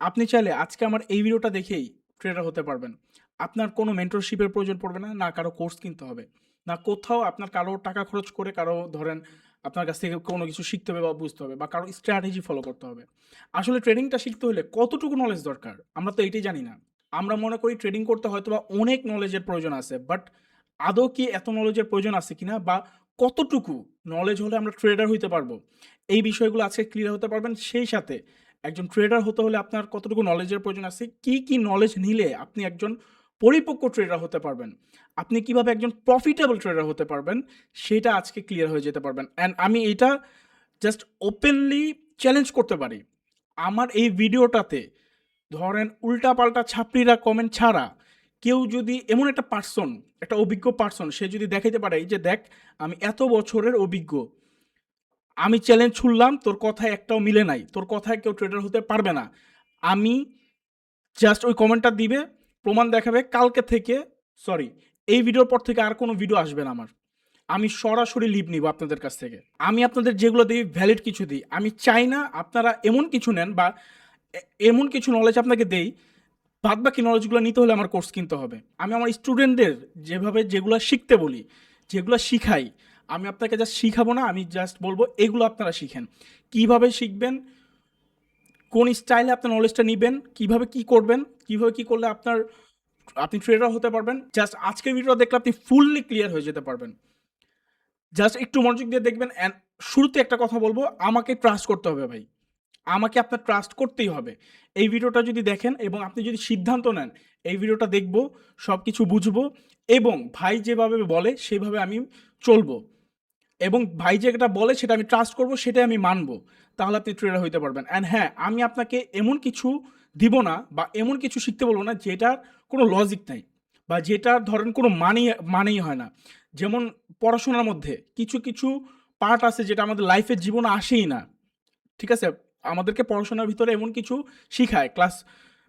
আপনি চাইলে আজকে আমার এই ভিডিওটা দেখেই ট্রেডার হতে পারবেন। আপনার কোনো মেন্টরশিপের প্রয়োজন পড়বে না, না কারো কোর্স কিনতে হবে। না কোথাও আপনার কারো টাকা খরচ করে কারো ধরেন আপনার কাছ থেকে কোনো কিছু শিখতে হবে বা বুঝতে হবে বা কারো স্ট্র্যাটেজি ফলো করতে হবে। আসলে ট্রেডিংটা শিখতে হলে কতটুকু নলেজ দরকার? আমরা তো এটাই জানি না। আমরা মনে করি ট্রেডিং করতে হয়তোবা অনেক নলেজের প্রয়োজন আছে। বাট আদৌ কি এত নলেজের প্রয়োজন আছে কিনা বা কতটুকু নলেজ হলে আমরা ট্রেডার হইতে পারবো? এই বিষয়গুলো আজকে ক্লিয়ার হতে পারবেন। সেই সাথে একজন ট্রেডার হতে হলে আপনার কতটুকু নলেজের প্রয়োজন আছে, কি নলেজ নিলে আপনি একজন পরিপক্ক ট্রেডার হতে পারবেন, আপনি কিভাবে একজন প্রফিটেবল ট্রেডার হতে পারবেন, সেটা আজকে ক্লিয়ার হয়ে যেতে পারবেন। অ্যান্ড আমি এটা জাস্ট ওপেনলি চ্যালেঞ্জ করতে পারি। আমার এই ভিডিওটাতে ধরেন উল্টাপাল্টা ছাপড়িরা কমেন্ট ছাড়া কেউ যদি এমন একটা পার্সন, একটা অভিজ্ঞ পার্সন, সে যদি দেখাইতে পারে এই যে দেখ আমি এত বছরের অভিজ্ঞ, আমি চ্যালেঞ্জ ছুড়লাম, তোর কথায় একটাও মিলে নাই, তোর কথায় কেউ ট্রেডার হতে পারবে না, আমি জাস্ট ওই কমেন্টটা দিবে, প্রমাণ দেখাবে, কালকে থেকে সরি এই ভিডিওর পর থেকে আর কোনো ভিডিও আসবে না আমার। আমি সরাসরি লিভ নিব আপনাদের কাছ থেকে। আমি আপনাদের যেগুলো দিই ভ্যালিড কিছু দিই। আমি চাই না আপনারা এমন কিছু নেন বা এমন কিছু নলেজ আপনাকে দেই, বাদ বাকি নলেজগুলো নিতে হলে আমার কোর্স কিনতে হবে। আমি আমার স্টুডেন্টদের যেভাবে যেগুলো শিখতে বলি, যেগুলো শিখাই, আমি আপনাকে জাস্ট শিখাবো না, আমি জাস্ট বলবো এগুলো আপনারা শিখেন। কিভাবে শিখবেন, কোন স্টাইলে আপনার নলেজটা নিবেন, কিভাবে কি করবেন, কিভাবে কি করলে আপনি ট্রেডার হতে পারবেন, জাস্ট আজকের ভিডিও দেখলে আপনি ফুললি ক্লিয়ার হয়ে যেতে পারবেন। জাস্ট একটু মনোযোগ দিয়ে দেখবেন। অ্যান্ড শুরুতে একটা কথা বলবো, আমাকে ট্রাস্ট করতে হবে ভাই। আমাকে আপনার ট্রাস্ট করতেই হবে। এই ভিডিওটা যদি দেখেন এবং আপনি যদি সিদ্ধান্ত নেন এই ভিডিওটা দেখব, সব কিছু বুঝবো এবং ভাই যেভাবে বলে সেভাবে আমি চলবো এবং ভাই যেটা বলে সেটা আমি ট্রাস্ট করব, সেটাই আমি মানবো, তাহলে আপনি ট্রেডার হইতে পারবেন। অ্যান্ড হ্যাঁ, আমি আপনাকে এমন কিছু দিব না বা এমন কিছু শিখতে বলবো না যেটার কোনো লজিক নাই বা যেটার ধরেন কোনো মানেই হয় না। যেমন পড়াশোনার মধ্যে কিছু কিছু পার্ট আছে যেটা আমাদের লাইফের জীবনে আসেই না, ঠিক আছে? আমাদেরকে পড়াশোনার ভিতরে এমন কিছু শিখায়, ক্লাস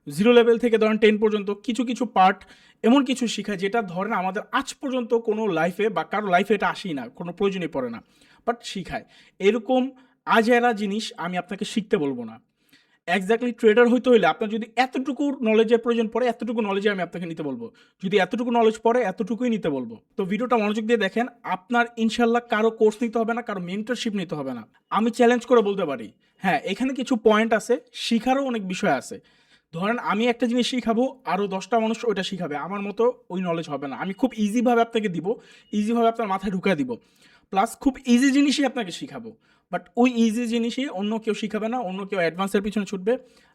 0 লেভেল থেকে ধরেন 10 পর্যন্ত কিছু কিছু পার্ট এমন কিছু শিখায় যেটা ধরেন আমাদের আজ পর্যন্ত কোনো লাইফে বা কারো লাইফে এটা আসেই না, কোনো প্রয়োজনই পড়ে না, বাট শিখায়। এরকম আজেরা জিনিস আমি আপনাকে শিখতে বলবো না। এক্স্যাক্টলি ট্রেডার হইতে হইলে আপনার যদি এতটুকু নলেজের প্রয়োজন পড়ে, এতটুকু নলেজে আমি আপনাকে নিতে বলবো। যদি এতটুকু নলেজ পড়ে, এতটুকুই নিতে বলবো। তো ভিডিওটা মনোযোগ দিয়ে দেখেন। আপনার ইনশাল্লাহ কারো কোর্স নিতে হবে না, কারো মেন্টরশিপ নিতে হবে না। আমি চ্যালেঞ্জ করে বলতে পারি, হ্যাঁ এখানে কিছু পয়েন্ট আছে, শিখারও অনেক বিষয় আছে। ধরেন আমি একটা জিনিস শিখাবো, আরও 10টা মানুষ ওইটা শিখাবে, আমার মতো ওই নলেজ হবে না। আমি খুব ইজিভাবে আপনাকে দিব, ইজিভাবে আপনার মাথায় ঢুকা দিব, প্লাস খুব ইজি জিনিসই আপনাকে শিখাবো। বাট ওই ইজি জিনিসই অন্য কেউ শিখাবে না, অন্য কেউ অ্যাডভান্সের পিছনে ছুটবে,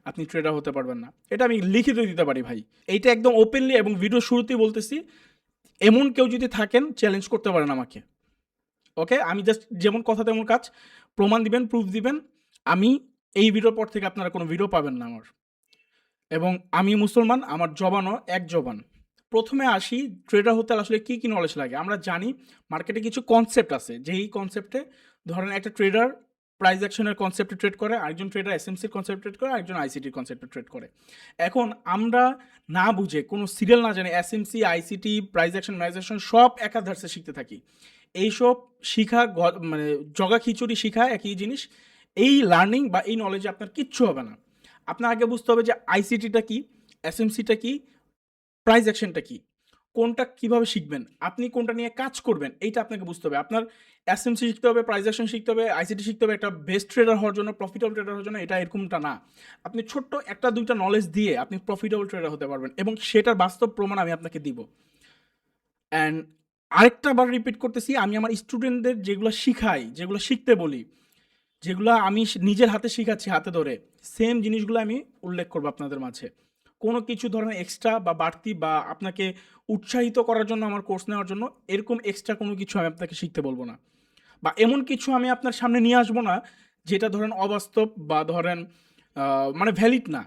আপনি ট্রেডার হতে পারবেন না। এটা আমি লিখিত দিতে পারি ভাই। এইটা একদম ওপেনলি এবং ভিডিও শুরুতেই বলতেছি। এমন কেউ যদি থাকেন চ্যালেঞ্জ করতে পারেন আমাকে। ওকে, আমি জাস্ট যেমন কথা তেমন কাজ, প্রমাণ দিবেন, প্রুফ দিবেন। আমি এই ভিডিওর পর থেকে আপনারা কোনো ভিডিও পাবেন না আমার। এবং আমি মুসলমান, আমার জবানও এক জবান। প্রথমে আসি, ট্রেডার হতে আসলে কি নলেজ লাগে। আমরা জানি মার্কেটে কিছু কনসেপ্ট আছে, যেই কনসেপ্টে ধরেন একটা ট্রেডার প্রাইস অ্যাকশনের কনসেপ্টে ট্রেড করে, আরেকজন ট্রেডার এসএমসির কনসেপ্টে ট্রেড করে, আরেকজন আইসিটির কনসেপ্টে ট্রেড করে। এখন আমরা না বুঝে কোনো সিরিয়াল না জানি SMC, ICT, price action, match action সব একাধারে শিখতে থাকি। এইসব শিখা মানে জগা খিচুড়ি শিখা একই জিনিস। এই লার্নিং বা এই নলেজে আপনার কিচ্ছু হবে না। আপনার আগে বুঝতে হবে যে আইসিটিটা কি, এসএমসিটা কি, প্রাইস অ্যাকশনটা কি, কোনটা কিভাবে শিখবেন, আপনি কোনটা নিয়ে কাজ করবেন, এইটা আপনাকে বুঝতে হবে। আপনার এসএমসি শিখতে হবে, প্রাইস অ্যাকশন শিখতে হবে, আইসিটি শিখতে হবে একটা বেস্ট ট্রেডার হওয়ার জন্য, প্রফিটেবল ট্রেডার হওয়ার জন্য, এটা এরকমটা না। আপনি ছোট্ট একটা দুইটা নলেজ দিয়ে আপনি প্রফিটেবল ট্রেডার হতে পারবেন এবং সেটার বাস্তব প্রমাণ আমি আপনাকে দিব। অ্যান্ড আরেকটা বার রিপিট করতেছি, আমি আমার স্টুডেন্টদের যেগুলো শিখাই, যেগুলো শিখতে বলি, যেগুলো আমি নিজের হাতে শিখাচ্ছি হাতে ধরে, সেম জিনিসগুলো আমি উল্লেখ করবো আপনাদের মাঝে। কোনো কিছু ধরনের এক্সট্রা বা বাড়তি বা আপনাকে উৎসাহিত করার জন্য আমার কোর্স নেওয়ার জন্য এরকম এক্সট্রা কোনো কিছু আমি আপনাকে শিখতে বলবো না, বা এমন কিছু আমি আপনার সামনে নিয়ে আসবো না যেটা ধরেন অবাস্তব বা ধরেন মানে ভ্যালিড না।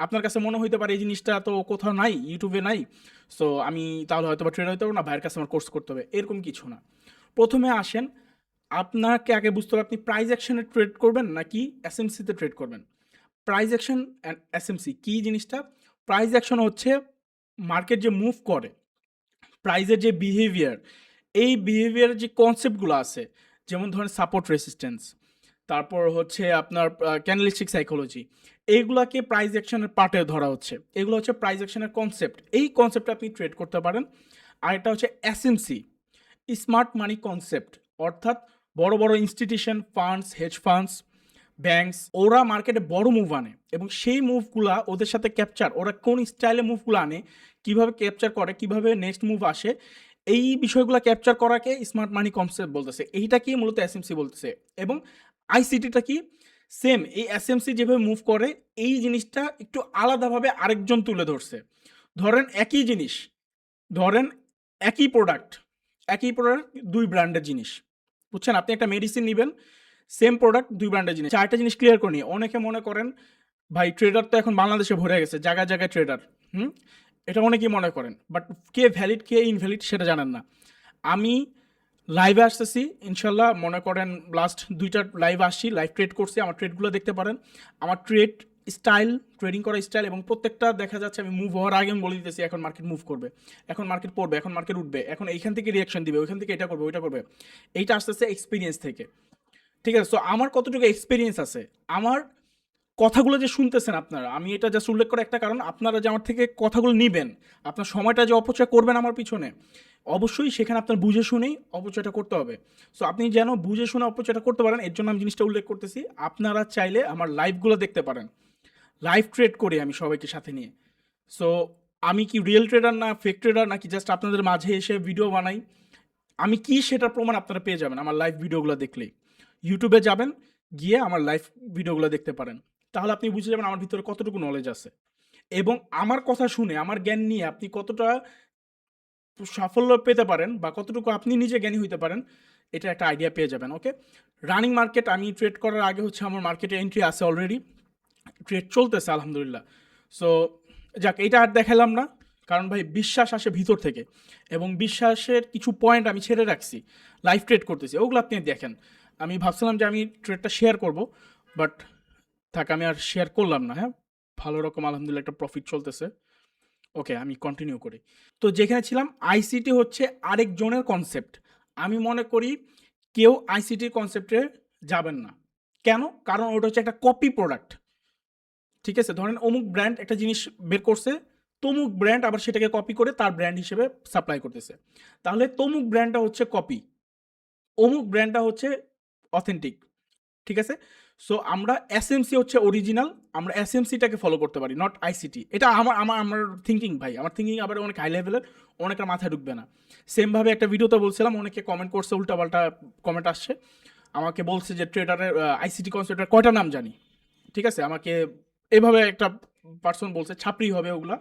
আপনার কাছে মনে হইতে পারে এই জিনিসটা তো কোথাও নাই, ইউটিউবে নাই, সো আমি তাহলে হয়তো বা ট্রেড হইতে পারবো না, ভাইয়ের কাছে আমার কোর্স করতে হবে, এরকম কিছু না। প্রথমে আসেন, আপনাকে আগে বুঝতে হবে আপনি প্রাইস অ্যাকশনে ট্রেড করবেন নাকি এসএমসিতে ট্রেড করবেন। প্রাইস অ্যাকশন অ্যান্ড এসএমসি কী জিনিসটা? প্রাইস অ্যাকশন হচ্ছে মার্কেট যে মুভ করে, প্রাইসের যে বিহেভিয়ার, এই বিহেভিয়ারের যে কনসেপ্টগুলো আছে, যেমন ধরেন সাপোর্ট রেসিস্ট্যান্স, তারপর হচ্ছে আপনার ক্যান্ডেলস্টিক সাইকোলজি, এইগুলাকে প্রাইস অ্যাকশনের পার্টে ধরা হচ্ছে। এগুলো হচ্ছে প্রাইস অ্যাকশনের কনসেপ্ট। এই কনসেপ্টে আপনি ট্রেড করতে পারেন। আর এটা হচ্ছে এসএমসি, স্মার্ট মানি কনসেপ্ট। অর্থাৎ বড় বড় institution, funds, hedge funds, banks, ওরা মার্কেটে বড় মুভ আনে এবং সেই মুভগুলা ওদের সাথে ক্যাপচার, ওরা কোন স্টাইলে মুভগুলো আনে, কিভাবে ক্যাপচার করে, কিভাবে নেক্সট মুভ আসে, এই বিষয়গুলো ক্যাপচার করাকে স্মার্ট মানি কনসেপ্ট বলতেছে। এইটা কি মূলত এসএমসি বলতেছে। এবং আইসিটিটা কি, সেম এই এসএমসি যেভাবে মুভ করে এই জিনিসটা একটু আলাদাভাবে আরেকজন তুলে ধরছে। ধরেন একই জিনিস, ধরেন একই প্রোডাক্ট, দুই ব্র্যান্ডের জিনিস, বুঝছেন? আপনি একটা মেডিসিন নেবেন, সেম প্রোডাক্ট দুই ব্র্যান্ডের জিনিস। চারটা জিনিস ক্লিয়ার করে নিয়ে অনেকে মনে করেন ভাই ট্রেডার তো এখন বাংলাদেশে ভরে গেছে, জায়গায় জায়গায় ট্রেডার। এটা অনেকেই মনে করেন, but K valid K invalid সেটা জানেন না। আমি লাইভে আসতেছি ইনশাল্লাহ, মনে করেন লাস্ট 2টা লাইভ আসছি, লাইভ ট্রেড করছি, আমার ট্রেডগুলো দেখতে পারেন। আমার ট্রেড স্টাইল, ট্রেডিং করার স্টাইল, এবং প্রত্যেকটা দেখা যাচ্ছে আমি মুভ হওয়ার আগে আমি বলে দিতেছি এখন মার্কেট মুভ করবে, এখন মার্কেট পড়বে, এখন মার্কেট উঠবে, এখন এইখান থেকে রিয়াকশন দিবে, ওইখান থেকে এটা করবে, ওইটা করবে। এইটা আসতেছে এক্সপিরিয়েন্স থেকে, ঠিক আছে? সো আমার কতটুকু এক্সপিরিয়েন্স আছে, আমার কথাগুলো যে শুনতেছেন আপনারা, আমি এটা জাস্ট উল্লেখ করে একটা কারণ, আপনারা যে আমার থেকে কথাগুলো নিবেন, আপনার সময়টা যে অপচয় করবেন আমার পিছনে, অবশ্যই সেখানে আপনার বুঝে শুনেই অপচয়টা করতে হবে। সো আপনি যেন বুঝে শুনে অপচয়টা করতে পারেন, এর জন্য আমি জিনিসটা উল্লেখ করতেছি। আপনারা চাইলে আমার লাইভগুলো দেখতে পারেন, লাইভ ট্রেড করি আমি সবাইকে সাথে নিয়ে। সো আমি কি রিয়েল ট্রেডার না ফেক ট্রেডার, নাকি জাস্ট আপনাদের মাঝে এসে ভিডিও বানাই, আমি কি সেটার প্রমাণ আপনারা পেয়ে যাবেন আমার লাইভ ভিডিওগুলো দেখলেই। ইউটিউবে যাবেন, গিয়ে আমার লাইভ ভিডিওগুলো দেখতে পারেন, তাহলে আপনি বুঝে যাবেন আমার ভিতরে কতটুকু নলেজ আছে, এবং আমার কথা শুনে আমার জ্ঞান নিয়ে আপনি কতটা সাফল্য পেতে পারেন বা কতটুকু আপনি নিজে জ্ঞানী হইতে পারেন, এটা একটা আইডিয়া পেয়ে যাবেন। ওকে, রানিং মার্কেট, আমি ট্রেড করার আগে হচ্ছে আমার মার্কেটে এন্ট্রি আছে অলরেডি, ট্রেড চলতেছে আলহামদুলিল্লাহ। সো যাক, এটা আর দেখালাম না, কারণ ভাই বিশ্বাস আসে ভিতর থেকে, এবং বিশ্বাসের কিছু পয়েন্ট আমি ছেড়ে রাখছি, লাইভ ট্রেড করতেছি, ওগুলো আপনি দেখেন। আমি ভাবছিলাম যে আমি ট্রেডটা শেয়ার করব, বাট থাক, আমি আর শেয়ার করলাম না। হ্যাঁ, ভালো রকম আলহামদুলিল্লাহ একটা প্রফিট চলতেছে। ওকে, আমি কন্টিনিউ করি। তো যেখানে ছিলাম, আইসিটি হচ্ছে আরেকজনের কনসেপ্ট। আমি মনে করি কেউ আইসিটির কনসেপ্টে যাবেন না। কেন? কারণ ওটা হচ্ছে একটা কপি প্রোডাক্ট, ঠিক আছে? ধরেন অমুক ব্র্যান্ড একটা জিনিস বের করছে, তমুক ব্র্যান্ড আবার সেটাকে কপি করে তার ব্র্যান্ড হিসেবে সাপ্লাই করতেছে। তাহলে তমুক ব্র্যান্ডটা হচ্ছে কপি, অমুক ব্র্যান্ডটা হচ্ছে অথেন্টিক, ঠিক আছে? সো আমরা এসএমসি হচ্ছে অরিজিনাল, আমরা এসএমসিটাকে ফলো করতে পারি, নট আইসিটি। এটা আমার আমার আমার থিঙ্কিং ভাই, আমার থিঙ্কিং আবার অনেক হাই লেভেলের, অনেকের মাথায় ঢুকবে না। সেমভাবে একটা ভিডিওতে বলছিলাম, অনেকে কমেন্ট করছে, উল্টাপাল্টা কমেন্ট আসছে, আমাকে বলছে যে ট্রেডারের আইসিটি কনসেপ্টের কয়টা নাম জানি, ঠিক আছে? আমাকে এভাবে একটা পার্সন বলছে, ছাপড়ি হবে ওগুলা।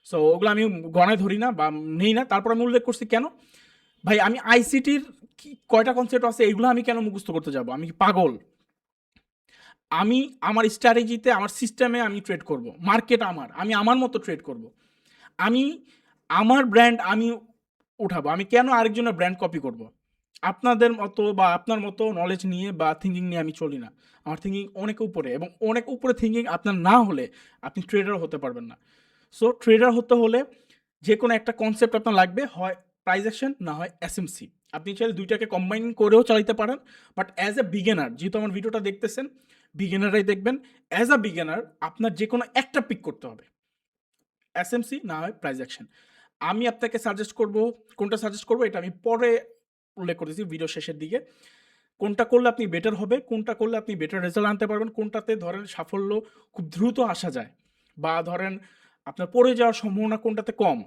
সো ওগুলো আমি গণায় ধরি না বা নেই না। তারপর আমি উল্লেখ করছি কেন ভাই, আমি আইসিটির কয়টা কনসেপ্ট আছে এগুলো আমি কেন মুখস্থ করতে যাব? আমি কি পাগল? আমি আমার স্ট্র্যাটেজিতে, আমার সিস্টেমে আমি ট্রেড করব, মার্কেট আমার, আমি আমার মতো ট্রেড করব, আমি আমার ব্র্যান্ড আমি উঠাবো। আমি কেন আরেকজনের ব্র্যান্ড কপি করব? আপনাদের মতো বা আপনার মতো নলেজ নিয়ে বা থিঙ্কিং নিয়ে আমি চলি না। আমার থিঙ্কিং অনেক উপরে, এবং অনেক উপরে থিঙ্কিং আপনার না হলে আপনি ট্রেডার হতে পারবেন না। সো ট্রেডার হতে হলে যে কোনো একটা কনসেপ্ট আপনার লাগবে, হয় প্রাইস অ্যাকশন, না হয় এসএমসি। আপনি চাইলে দুইটাকে কম্বাইন করেও চালাতে পারেন, বাট অ্যাজ এ বিগিনার, যেহেতু আমার ভিডিওটা দেখতেছেন বিগিনাররাই দেখবেন, অ্যাজ আ বিগিনার আপনার যে কোনো একটা পিক করতে হবে, এসএমসি না হয় প্রাইস অ্যাকশন। আমি আপনাকে সাজেস্ট করব, কোনটা সাজেস্ট করব এটা আমি পরে উল্লেখ করেছি ভিডিও শেষের দিকে। কোনটা করলে আপনি বেটার হবে, কোনটা করলে আপনি বেটার রেজাল্ট আনতে পারবেন, কোনটাতে ধরেন সাফল্য খুব দ্রুত আসা যায়, বা ধরেন আপনার পড়ে যাওয়ার সম্ভাবনা কোনটাতে কম,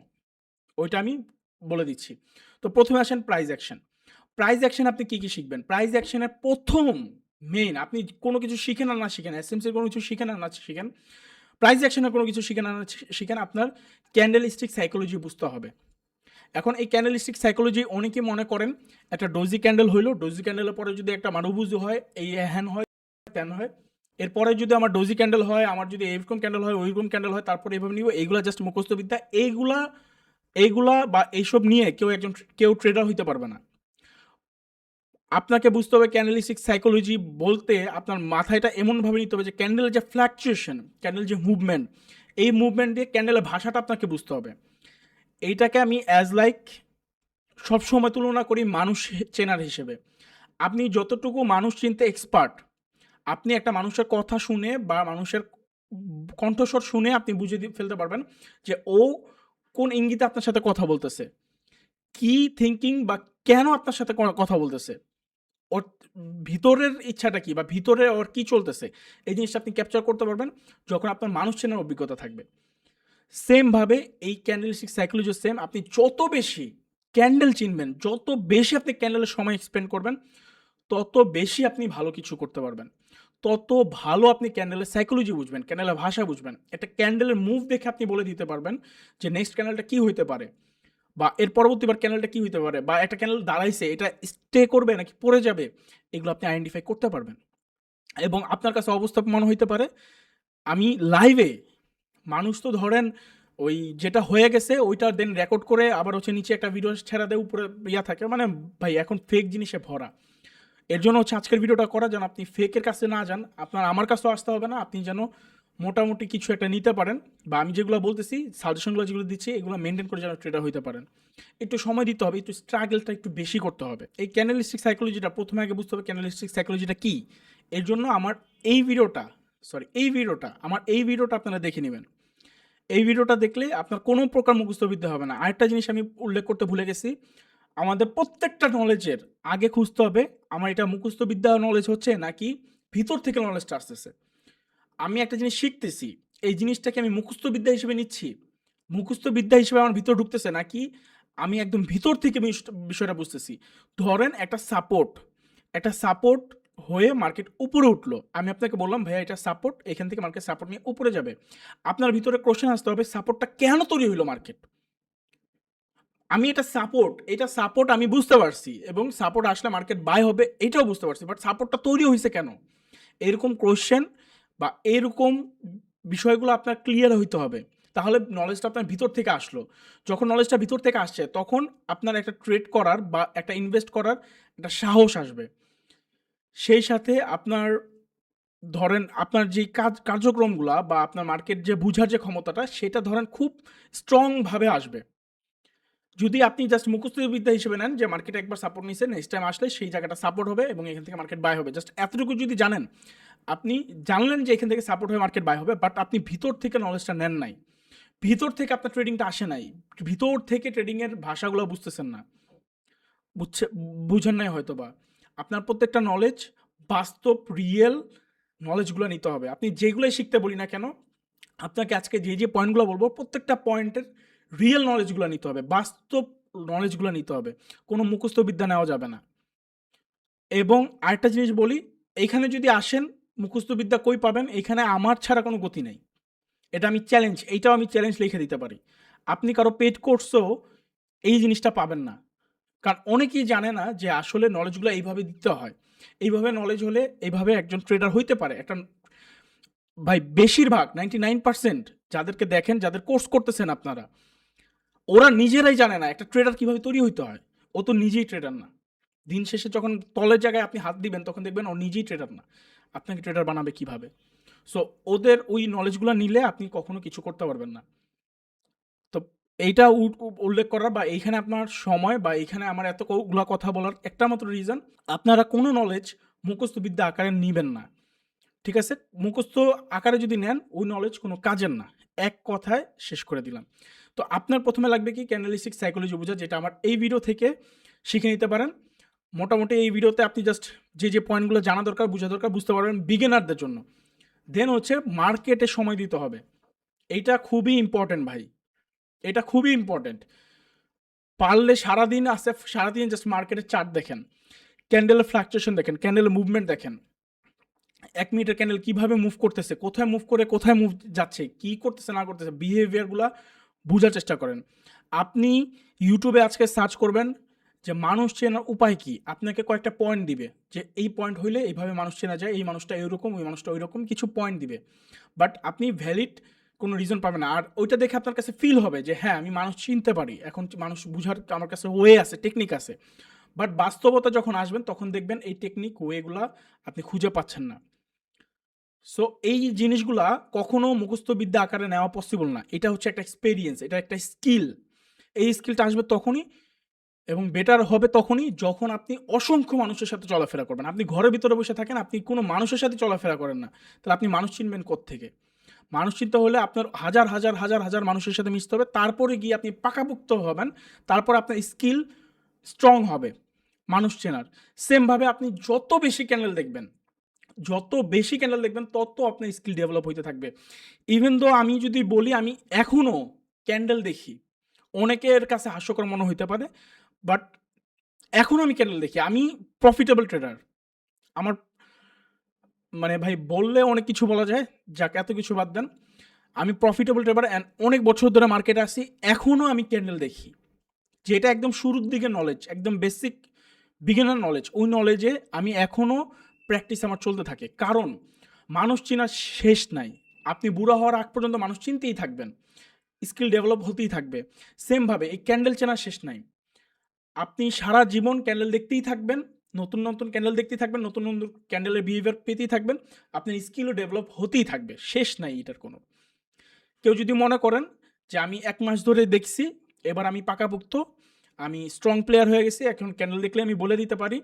ওইটা আমি বলে দিচ্ছি। তো প্রথমে আসেন প্রাইস অ্যাকশন। প্রাইস অ্যাকশন আপনি কী কী শিখবেন? প্রাইস অ্যাকশনের প্রথম মেইন, আপনি কোনো কিছু শিখেন আর না শিখেন, এসএমসির কোনো কিছু শিখেন আর না শিখেন, প্রাইস অ্যাকশনের কোনো কিছু শিখেন আর না শিখেন, আপনার ক্যান্ডেলস্টিক সাইকোলজি বুঝতে হবে। এখন এই ক্যান্ডেলস্টিক সাইকোলজি অনেকে মনে করেন একটা ডোজি ক্যান্ডেল হইলো, ডোজি ক্যান্ডেলের পরে যদি একটা মারুবুজু হয়, এই হ্যান হয়, তেন হয়, এরপরে যদি আমার ডোজি ক্যান্ডেল হয়, আমার যদি এইরকম ক্যান্ডেল হয়, ওইরকম ক্যান্ডেল হয়, তারপরে এইভাবে নিব, এইগুলা জাস্ট মুখস্থ বিদ্যা। এইগুলা বা এইসব নিয়ে কেউ ট্রেডার হইতে পারবে না। আপনাকে বুঝতে হবে ক্যান্ডেলিস্টিক সাইকোলজি বলতে আপনার মাথায়টা এমনভাবে নিতে হবে যে ক্যান্ডেলের যে ফ্ল্যাকচুয়েশন, ক্যান্ডেল যে মুভমেন্ট, এই মুভমেন্ট দিয়ে ক্যান্ডেলের ভাষাটা আপনাকে বুঝতে হবে। এইটাকে আমি অ্যাজ লাইক সবসময় তুলনা করি মানুষ চেনার হিসেবে। আপনি যতটুকু মানুষ চিনতে এক্সপার্ট, আপনি একটা মানুষের কথা শুনে বা মানুষের কণ্ঠস্বর শুনে আপনি বুঝে ফেলতে পারবেন যে ও কোন ইঙ্গিতে আপনার সাথে কথা বলতেছে, কি থিঙ্কিং বা কেন আপনার সাথে কথা বলতেছে, ওর ভিতরের ইচ্ছাটা কি বা ভিতরে ওর কি চলতেছে, এই জিনিসটা আপনি ক্যাপচার করতে পারবেন যখন আপনার মানুষ চেনার অভিজ্ঞতা থাকবে। সেমভাবে এই ক্যান্ডেলস্টিক সাইকোলজি সেম, আপনি যত বেশি ক্যান্ডেল চিনবেন, যত বেশি আপনি ক্যান্ডেলের সময় এক্সপেন্ড করবেন, তত বেশি আপনি ভালো কিছু করতে পারবেন, তত ভালো আপনি ক্যান্ডেলের সাইকোলজি বুঝবেন, ক্যান্ডেলের ভাষা বুঝবেন। একটা ক্যান্ডেলের মুভ দেখে আপনি বলে দিতে পারবেন যে নেক্সট ক্যান্ডেলটা কি হইতে পারে, বা এর পরবর্তীবার ক্যান্ডেলটা কি হইতে পারে, বা একটা ক্যান্ডেল দাঁড়াইছে এটা স্টে করবে নাকি পড়ে যাবে, এগুলো আপনি আইডেন্টিফাই করতে পারবেন। এবং আপনার কাছে অবস্থা মনে হইতে পারে আমি লাইভে, মানুষ তো ধরেন ওই যেটা হয়ে গেছে ওইটা দেন রেকর্ড করে আবার হচ্ছে নিচে একটা ভিডিও ছেড়া দেয়, উপরে ইয়া থাকে, মানে ভাই এখন ফেক জিনিসে ভরা। এর জন্য হচ্ছে আজকের ভিডিওটা করা, যেন আপনি ফেকের কাছে না যান, আপনার আমার কাছেও আসতে হবে না, আপনি যেন মোটামুটি কিছু একটা নিতে পারেন, বা আমি যেগুলো বলতেছি সাজেশনগুলো যেগুলো দিচ্ছি এগুলো মেনটেন করে যেন ট্রেডার হইতে পারেন। একটু সময় দিতে হবে, একটু স্ট্রাগলটা একটু বেশি করতে হবে। এই ক্যান্ডেলিস্টিক সাইকোলজিটা প্রথমে আগে বুঝতে হবে ক্যান্ডেলিস্টিক সাইকোলজিটা কী। এর জন্য আমার এই ভিডিওটা আপনারা দেখে নেবেন। এই ভিডিওটা দেখলে আপনার কোনো প্রকার মুখস্থবিদ্যা হবে না। আরেকটা জিনিস আমি উল্লেখ করতে ভুলে গেছি, আমাদের প্রত্যেকটা নলেজের আগে খুঁজতে হবে আমার এটা মুখস্থবিদ্যা নলেজ হচ্ছে নাকি ভিতর থেকে নলেজটা আসতেছে। আমি একটা জিনিস শিখতেছি, এই জিনিসটাকে আমি মুখস্থবিদ্যা হিসেবে নিচ্ছি, মুখস্থবিদ্যা হিসেবে আমার ভিতর ঢুকতেছে নাকি আমি একদম ভিতর থেকে বিষয়টা বুঝতেছি। ধরেন একটা সাপোর্ট হয়ে মার্কেট উপরে উঠলো, আমি আপনাকে বললাম ভাইয়া এটা সাপোর্ট, এখান থেকে মার্কেট সাপোর্ট নিয়ে উপরে যাবে। আপনার ভিতরে কোশ্চেন আসতে হবে সাপোর্টটা কেন তৈরি হলো মার্কেট। আমি এটা সাপোর্ট আমি বুঝতে পারছি, এবং সাপোর্ট আসলে মার্কেট বাই হবে এটাও বুঝতে পারছি, বাট সাপোর্টটা তৈরি হয়েছে কেন, এরকম কোশ্চেন বা এরকম বিষয়গুলো আপনার ক্লিয়ার হইতে হবে। তাহলে নলেজটা আপনার ভিতর থেকে আসলো। যখন নলেজটা ভিতর থেকে আসছে তখন আপনার একটা ট্রেড করার বা একটা ইনভেস্ট করার একটা সাহস আসবে। সেই সাথে আপনার ধরেন আপনার যে কার্যক্রমগুলা বা আপনার মার্কেট যে বুঝার যে ক্ষমতাটা সেটা ধরেন খুব স্ট্রংভাবে আসবে। যদি আপনি জাস্ট মুখস্থবিদ্যা হিসেবে নেন যে মার্কেট একবার সাপোর্ট নিছে, নেক্সট টাইম আসলে সেই জায়গাটা সাপোর্ট হবে এবং এখান থেকে মার্কেট বাই হবে, জাস্ট এতটুকু যদি জানেন, আপনি জানলেন যে এখান থেকে সাপোর্ট হয়ে মার্কেট বাই হবে, বাট আপনি ভিতর থেকে নলেজটা নেন নাই, ভিতর থেকে আপনার ট্রেডিংটা আসে নাই, ভিতর থেকে ট্রেডিংয়ের ভাষাগুলো বুঝতেছেন না, বুঝেন নাই হয়তো বা। আপনার প্রত্যেকটা নলেজ বাস্তব রিয়েল নলেজগুলো নিতে হবে। আপনি যেগুলোই শিখতে বলি না কেন, আপনাকে আজকে যে পয়েন্টগুলো বলবো প্রত্যেকটা পয়েন্টের রিয়েল নলেজগুলো নিতে হবে, বাস্তব নলেজগুলো নিতে হবে, কোনো মুখস্থ বিদ্যা নেওয়া যাবে না। এবং আরেকটা জিনিস বলি, এইখানে যদি আসেন মুখস্থ বিদ্যা কই পাবেন, এখানে আমার ছাড়া কোনো গতি নেই, এইটাও আমি চ্যালেঞ্জ লিখে দিতে পারি। আপনি কারো পেড কোর্সেও এই জিনিসটা পাবেন না, কারণ অনেকেই জানে না যে আসলে নলেজগুলো এইভাবে দিতে হয়। এইভাবে নলেজ হলে এইভাবে একজন ট্রেডার হইতে পারে। একটা ভাই বেশিরভাগ 99% যাদেরকে দেখেন, যাদের কোর্স করতেছেন আপনারা, ওরা নিজেরাই জানে না একটা ট্রেডার কিভাবে তৈরি হইতে হয়। ও তো নিজেই ট্রেডার না। দিন শেষে যখন তলের জায়গায় আপনি হাত দিবেন তখন দেখবেন ও নিজেই ট্রেডার না, আপনাকে ট্রেডার বানাবে কিভাবে। সো ওদের ওই নলেজগুলো নিলে আপনি কখনো কিছু করতে পারবেন না। তো এইটা উল্লেখ করার বা এইখানে আপনার সময় বা এইখানে আমার এতগুলো কথা বলার একটা মাত্র রিজন, আপনারা কোনো নলেজ মুখস্থবিদ্যা আকারে নিবেন না, ঠিক আছে? মুখস্থ আকারে যদি নেন ওই নলেজ কোনো কাজের না। এক কথায় শেষ করে দিলাম। তো আপনার প্রথমে লাগবে কি ক্যান্ডেলিস্টিক সাইকোলজি বোঝা, যেটা আমার এই ভিডিও থেকে শিখে নিতে পারেন। মোটামুটি এই ভিডিওতে আপনি জাস্ট যে পয়েন্টগুলো জানা দরকার, বোঝা দরকার, বুঝতে পারবেন বিগিনারদের জন্য। দেন হচ্ছে মার্কেটে সময় দিতে হবে। এইটা খুবই ইম্পর্টেন্ট ভাই, এটা খুবই ইম্পর্টেন্ট। পারলে সারাদিন জাস্ট মার্কেটের চার্ট দেখেন, ক্যান্ডেলের ফ্লাকচুয়েশন দেখেন, ক্যান্ডেলের মুভমেন্ট দেখেন, 1 মিনিটের ক্যান্ডেল কিভাবে মুভ করতেছে, কোথায় মুভ করে কোথায় মুভ যাচ্ছে, কি করতেছে না করতেছে, বিহেভিয়ারগুলো বোঝার চেষ্টা করেন। আপনি ইউটিউবে আজকে সার্চ করবেন যে মানুষ চেনার উপায় কি, আপনাকে কয়েকটা পয়েন্ট দিবে যে এই পয়েন্ট হইলে এইভাবে মানুষ চেনা যায়, এই মানুষটা এরকম, ওই মানুষটা ওই রকম, কিছু পয়েন্ট দিবে। বাট আপনি ভ্যালিড কোনো রিজন পাবেন না। আর ওইটা দেখে আপনার কাছে ফিল হবে যে হ্যাঁ আমি মানুষ চিনতে পারি, এখন মানুষ বুঝার আমার কাছে ওয়ে আছে, টেকনিক আছে। বাট বাস্তবতা যখন আসবেন তখন দেখবেন এই টেকনিক ওয়েগুলা আপনি খুঁজে পাচ্ছেন না। সো এই জিনিসগুলা কখনো মুখস্থবিদ্যা আকারে নেওয়া পসিবল না। এটা হচ্ছে একটা এক্সপেরিয়েন্স, এটা একটা স্কিল। এই স্কিলটা আসবে তখনই এবং বেটার হবে তখনই যখন আপনি অসংখ্য মানুষের সাথে চলাফেরা করবেন। আপনি ঘরের ভিতরে বসে থাকেন, আপনি কোনো মানুষের সাথে চলাফেরা করেন না, তাহলে আপনি মানুষ চিনবেন কোত্থেকে? মানুষ চিনতে হলে আপনার হাজার হাজার হাজার হাজার মানুষের সাথে মিশতে হবে, তারপরে গিয়ে আপনি পাকাপোক্ত হবেন, তারপর আপনার স্কিল স্ট্রং হবে মানুষ চেনার। সেমভাবে আপনি যত বেশি ক্যান্ডেল দেখবেন তত আপনার স্কিল ডেভেলপ হইতে থাকবে। ইভেন দো আমি যদি বলি আমি এখনও ক্যান্ডেল দেখি, অনেকের কাছে হাস্যকর মনে হইতে পারে, বাট এখনও আমি ক্যান্ডেল দেখি। আমি প্রফিটেবল ট্রেডার। আমার মানে ভাই বললে অনেক কিছু বলা যায়, যাক এত কিছু বাদ দেন। আমি প্রফিটেবল ট্রেডার অ্যান্ড অনেক বছর ধরে মার্কেটে আসি, এখনও আমি ক্যান্ডেল দেখি। যেটা একদম শুরুর দিকে নলেজ, একদম বেসিক বিগিনার নলেজ, ওই নলেজে আমি এখনও প্র্যাকটিস আমার চলতে থাকে। কারণ মানুষ চেনার শেষ নাই। আপনি বুড়া হওয়ার আগ পর্যন্ত মানুষ চিনতেই থাকবেন, স্কিল ডেভেলপ হতেই থাকবে। সেমভাবে এই ক্যান্ডেল চেনার শেষ নাই। আপনি সারা জীবন ক্যান্ডেল দেখতেই থাকবেন, নতুন নতুন ক্যান্ডেল দেখতেই থাকবেন, নতুন নতুন ক্যান্ডেলের বিহেভিয়ার পেতেই থাকবেন, আপনার স্কিলও ডেভেলপ হতেই থাকবে, শেষ নাই এটার কোনো। কেউ যদি মনে করেন যে আমি 1 মাস ধরে দেখছি, এবার আমি পাকাপোক্ত, আমি স্ট্রং প্লেয়ার হয়ে গেছি, এখন ক্যান্ডেল দেখলে আমি বলে দিতে পারি,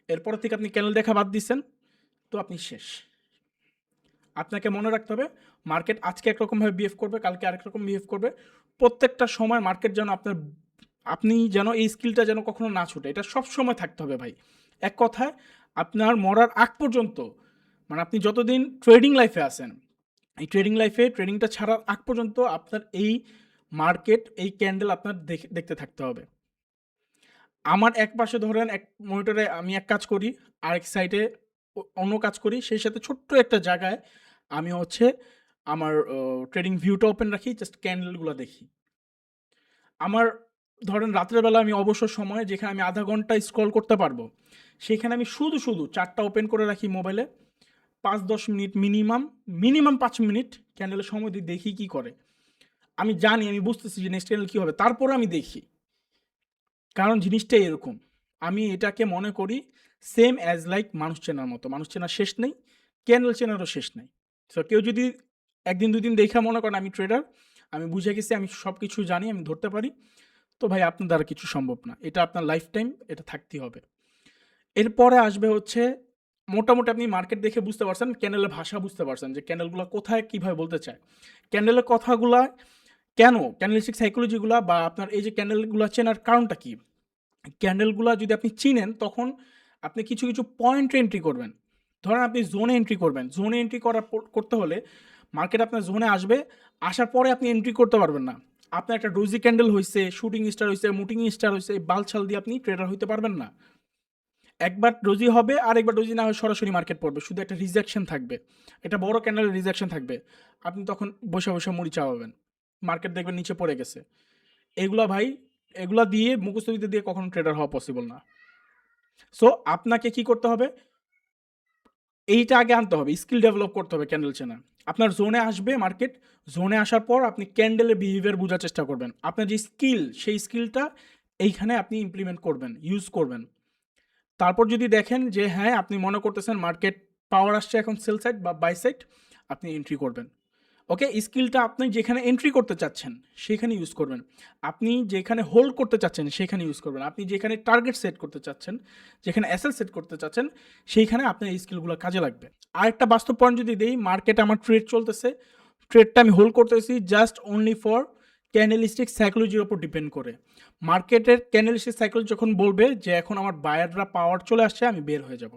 এরপর থেকে আপনি ক্যান্ডেল দেখা বাদ দিচ্ছেন, তো আপনি শেষ। আপনাকে মনে রাখতে হবে মার্কেট আজকে একরকমভাবে বিহেভ করবে, কালকে আরেক রকম বিহেভ করবে। প্রত্যেকটা সময় মার্কেট যেন আপনি যেন এই স্কিলটা যেন কখনো না ছুটে, এটা সব সময় থাকতে হবে ভাই। এক কথায় আপনার মরার আগ পর্যন্ত, মানে আপনি যতদিন ট্রেডিং লাইফে আছেন, এই ট্রেডিং লাইফে ট্রেডিংটা ছাড়ার আগ পর্যন্ত আপনার এই মার্কেট, এই ক্যান্ডেল আপনার দেখতে থাকতে হবে। আমার এক পাশে ধরেন এক মনিটরে আমি এক কাজ করি, আরেক সাইডে অন্য কাজ করি, সেই সাথে ছোট্ট একটা জায়গায় আমি হচ্ছে আমার ট্রেডিং ভিউটা ওপেন রাখি, জাস্ট ক্যান্ডেলগুলো দেখি। আমার ধরেন রাত্রের বেলা আমি অবসর সময় যেখানে আমি আধা ঘন্টা স্ক্রল করতে পারবো, সেখানে আমি শুধু শুধু চারটা ওপেন করে রাখি মোবাইলে, 5-10 মিনিট মিনিমাম 5 মিনিট ক্যান্ডেলের সময় দিয়ে দেখি কি করে। আমি জানি, আমি বুঝতেছি যে নেক্সট ক্যান্ডেল কী হবে, তারপরে আমি দেখি। কারণ জিনিসটা এরকম, আমি এটাকে মনে করি সেম অ্যাজ লাইক মানুষ চেনার মতো। মানুষ চেনার শেষ নেই, ক্যান্ডেল চেনারও শেষ নেই। সো কেউ যদি একদিন দুদিন দেখা মনে করেন আমি ট্রেডার, আমি বুঝে গেছি, আমি সব কিছু জানি, আমি ধরতে পারি, তো ভাই আপনার দ্বারা কিছু সম্ভব না। এটা আপনার লাইফ টাইম এটা থাকতেই হবে। এরপরে আসবে হচ্ছে মোটামুটি আপনি মার্কেট দেখে বুঝতে পারছেন, ক্যান্ডেলের ভাষা বুঝতে পারছেন যে ক্যান্ডেলগুলো কোথায় কীভাবে বলতে চায়, ক্যান্ডেলের কথাগুলা কেন, ক্যান্ডেলিস্টিক সাইকোলজিগুলা বা আপনার এই যে ক্যান্ডেলগুলো চেনার কারণটা কী। ক্যান্ডেলগুলা যদি আপনি চিনেন, তখন আপনি কিছু কিছু পয়েন্ট এন্ট্রি করবেন। ধরেন আপনি জোনে এন্ট্রি করবেন, জোনে এন্ট্রি করতে হলে মার্কেট আপনার জোনে আসবে, আসার পরে আপনি এন্ট্রি করতে পারবেন না। আপনার একটা ডোজি ক্যান্ডেল হয়েছে, শুটিং স্টার হয়েছে, মুটিং স্টার হয়েছে, বালছাল দিয়ে আপনি ট্রেডার হইতে পারবেন না। একবার ডোজি হবে আর একবার ডোজি না হয়ে সরাসরি মার্কেট পড়বে, শুধু একটা রিজেকশন থাকবে, একটা বড় ক্যান্ডেলের রিজেকশন থাকবে, আপনি তখন বসে বসে মুড়ি চাওয়াবেন, মার্কেট দেখবেন নিচে পড়ে গেছে। এগুলা ভাই, এগুলা দিয়ে মুখস্থবিদ্যা দিয়ে কখনো ট্রেডার হওয়া পসিবল না। সো আপনাকে কি করতে হবে, এইটা আগে আনতে হবে, স্কিল ডেভেলপ করতে হবে ক্যান্ডেল চেনা। আপনার জোনে আসবে মার্কেট, জোনে আসার পর আপনি ক্যান্ডেলের বিহেভিয়ার বোঝার চেষ্টা করবেন, আপনার যে স্কিল সেই স্কিলটা এইখানে আপনি ইমপ্লিমেন্ট করবেন, ইউজ করবেন। তারপর যদি দেখেন যে হ্যাঁ আপনি মনে করতেছেন মার্কেট পাওয়ার আসছে এখন সেল সাইড বা বাই সাইড, আপনি এন্ট্রি করবেন। ওকে, স্কিলটা আপনি যেখানে এন্ট্রি করতে চাচ্ছেন সেখানে ইউজ করবেন, আপনি যেখানে হোল্ড করতে চাচ্ছেন সেখানে ইউজ করবেন, আপনি যেখানে টার্গেট সেট করতে চাচ্ছেন, যেখানে এসএল সেট করতে চাচ্ছেন, সেইখানে আপনার এই স্কিলগুলো কাজে লাগবে। আর একটা বাস্তব পয়েন্ট যদি দেই, মার্কেট আমার ট্রেড চলতেছে, ট্রেডটা আমি হোল্ড করতেছি জাস্ট অনলি ফর ক্যান্ডেলিস্টিক সাইকোলজির ওপর ডিপেন্ড করে। মার্কেটের ক্যান্ডেলিস্টিক সাইকোলজি যখন বলবে যে এখন আমার বায়াররা পাওয়ার চলে আসছে, আমি বের হয়ে যাব,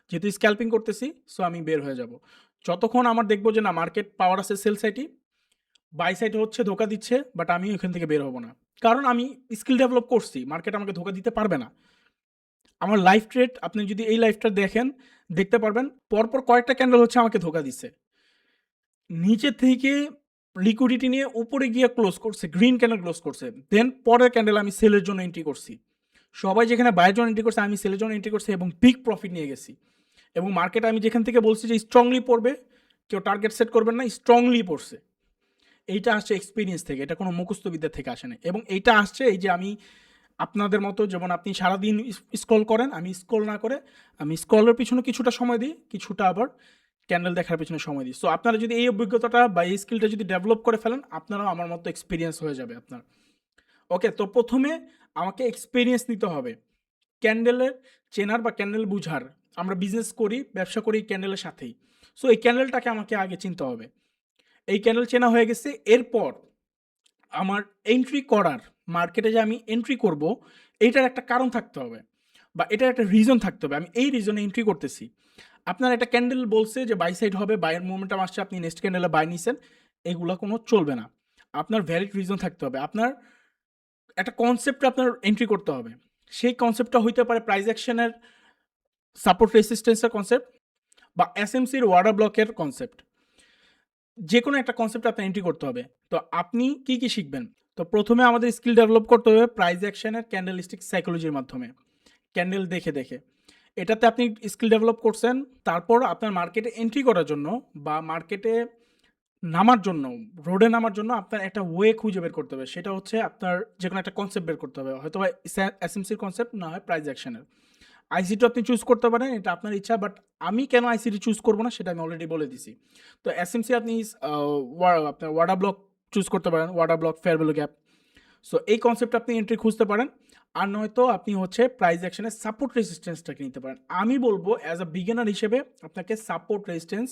যেহেতু স্ক্যাল্পিং করতেছি, সো আমি বের হয়ে যাব। যতক্ষণ আমার দেখবো যে না মার্কেট পাওয়ার আছে সেল সাইডে, বাই সাইডে হচ্ছে ধোকা দিচ্ছে, বাট আমি ওইখান থেকে বের হব না, কারণ আমি স্কিল ডেভেলপ করছি, মার্কেট আমাকে ধোকা দিতে পারবে না। আমার লাইফ ট্রেড আপনি যদি এই লাইফটা দেখেন, দেখতে পারবেন পরপর কয়েকটা ক্যান্ডেল হচ্ছে আমাকে ধোকা দিচ্ছে, নিচে থেকে লিকুইডিটি নিয়ে উপরে গিয়ে ক্লোজ করছে, গ্রিন ক্যান্ডেল ক্লোজ করছে, দেন পরের ক্যান্ডেল আমি সেলের জন্য এন্ট্রি করছি, সবাই যেখানে বাইয়ের জন্য এন্ট্রি করছে আমি সেলের জন্য এন্ট্রি করছি এবং বিগ প্রফিট নিয়ে গেছি। এবং মার্কেট আমি যেখান থেকে বলছি যে স্ট্রংলি পড়বে, কেউ টার্গেট সেট করবেন না, স্ট্রংলি পড়ছে। এইটা আসছে এক্সপিরিয়েন্স থেকে, এটা কোনো মুখস্থ বিদ্যা থেকে আসে না। এবং এইটা আসছে এই যে আমি আপনাদের মতো, যেমন আপনি সারাদিন স্ক্রল করেন, আমি স্ক্রল না করে আমি স্ক্রলের পিছনে কিছুটা সময় দিই, কিছুটা আবার ক্যান্ডেল দেখার পিছনে সময় দিই। সো আপনারা যদি এই অভিজ্ঞতাটা বা এই স্কিলটা যদি ডেভেলপ করে ফেলেন, আপনারাও আমার মতো এক্সপিরিয়েন্স হয়ে যাবে আপনার। ওকে, তো প্রথমে আমাকে এক্সপিরিয়েন্স নিতে হবে ক্যান্ডেলের চেনার বা ক্যান্ডেল বুঝার। আমরা বিজনেস করি, ব্যবসা করি ক্যান্ডেলের সাথেই, সো এই ক্যান্ডেলটাকে আমাকে আগে চিনতে হবে। এই ক্যান্ডেল চেনা হয়ে গেছে। এরপর আমার এন্ট্রি করার, মার্কেটে যে আমি এন্ট্রি করব, এইটার একটা কারণ থাকতে হবে বা এটার একটা রিজন থাকতে হবে। আমি এই রিজনে এন্ট্রি করতেছি। আপনার একটা ক্যান্ডেল বলছে যে বাই সাইড হবে, বাইয়ের মোমেন্টাম আসছে, আপনি নেক্সট ক্যান্ডেলে বাই নিছেন, এগুলা কোনো চলবে না। আপনার ভ্যালিড রিজন থাকতে হবে। আপনার একটা কনসেপ্টে আপনার এন্ট্রি করতে হবে। সেই কনসেপ্টটা হইতে পারে প্রাইস অ্যাকশনের সাপোর্ট রেসিস্টেন্সের কনসেপ্ট বা এসএমসির ওয়ার্ডার ব্লকের কনসেপ্ট। যে কোনো একটা কনসেপ্ট আপনার এন্ট্রি করতে হবে। তো আপনি কি কি শিখবেন? তো প্রথমে আমাদের স্কিল ডেভেলপ করতে হবে প্রাইস অ্যাকশনের ক্যান্ডেলিস্টিক সাইকোলজির মাধ্যমে, ক্যান্ডেল দেখে দেখে। এটাতে আপনি স্কিল ডেভেলপ করছেন। তারপর আপনার মার্কেটে এন্ট্রি করার জন্য বা মার্কেটে নামার জন্য, রোডে নামার জন্য আপনার একটা ওয়ে খুঁজে বের করতে হবে। সেটা হচ্ছে আপনার যে কোনো একটা কনসেপ্ট বের করতে হবে, হয়তো এসএমসির কনসেপ্ট, না হয় প্রাইস অ্যাকশনের। আইসিটি আপনি চুজ করতে পারেন, এটা আপনার ইচ্ছা। বাট আমি কেন আইসিটি চুজ করবো না সেটা আমি অলরেডি বলে দিছি। তো এসএমসি আপনি আপনার ওয়াডা ব্লক চুজ করতে পারেন, ওয়াডা block, fair value gap. So এই কনসেপ্টে আপনি এন্ট্রি খুঁজতে পারেন। আর নয়তো আপনি হচ্ছে প্রাইস অ্যাকশনের সাপোর্ট রেজিস্ট্যান্সটাকে নিতে পারেন। আমি বলবো অ্যাজ আ বিগিনার হিসেবে আপনাকে সাপোর্ট রেজিস্ট্যান্স